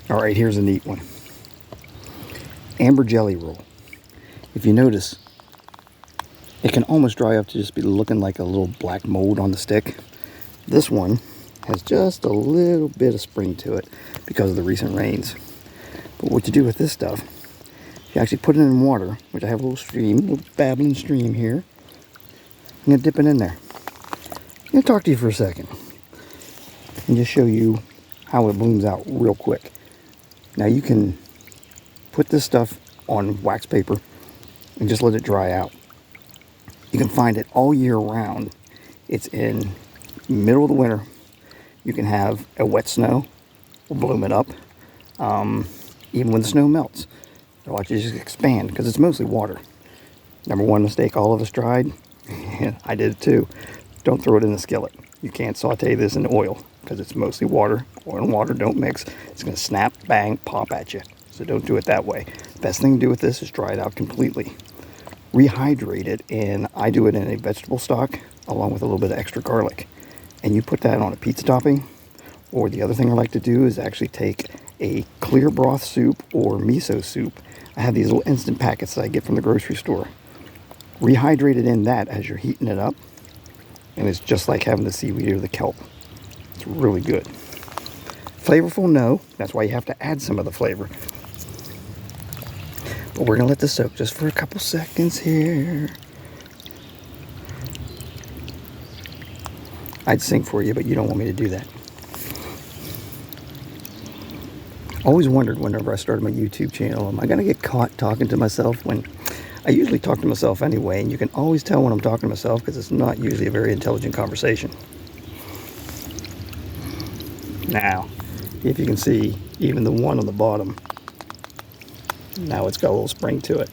All right, here's a neat one. Amber jelly roll. If you notice, it can almost dry up to just be looking like a little black mold on the stick. This one has just a little bit of spring to it because of the recent rains. But what you do with this stuff, you actually put it in water, which I have a little babbling stream here. I'm gonna dip it in there. I'm gonna talk to you for a second and just show you how it blooms out real quick. Now you can put this stuff on wax paper and just let it dry out. You can find it all year round. It's in middle of the winter. You can have a wet snow, will bloom it up. Even when the snow melts, it'll watch it just expand because it's mostly water. Number one mistake all of us tried, and I did it too. Don't throw it in the skillet. You can't saute this in oil because it's mostly water. Oil and water don't mix. It's going to snap, bang, pop at you. So don't do it that way. Best thing to do with this is dry it out completely. Rehydrate it, and I do it in a vegetable stock along with a little bit of extra garlic. And you put that on a pizza topping, or the other thing I like to do is actually take a clear broth soup or miso soup. I have these little instant packets that I get from the grocery store. Rehydrate it in that as you're heating it up, and it's just like having the seaweed or the kelp. It's really good. Flavorful? No. That's why you have to add some of the flavor. But we're gonna let this soak just for a couple seconds here. I'd sing for you, but you don't want me to do that. Always wondered whenever I started my YouTube channel, am I gonna get caught talking to myself? When I usually talk to myself anyway, and you can always tell when I'm talking to myself because it's not usually a very intelligent conversation. Now, if you can see, even the one on the bottom, now it's got a little spring to it.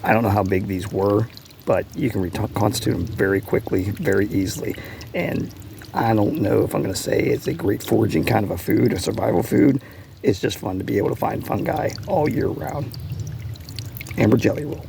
I don't know how big these were, but you can reconstitute them very quickly, very easily. And I don't know if I'm going to say it's a great foraging kind of a food, a survival food. It's just fun to be able to find fungi all year round. Amber jelly roll.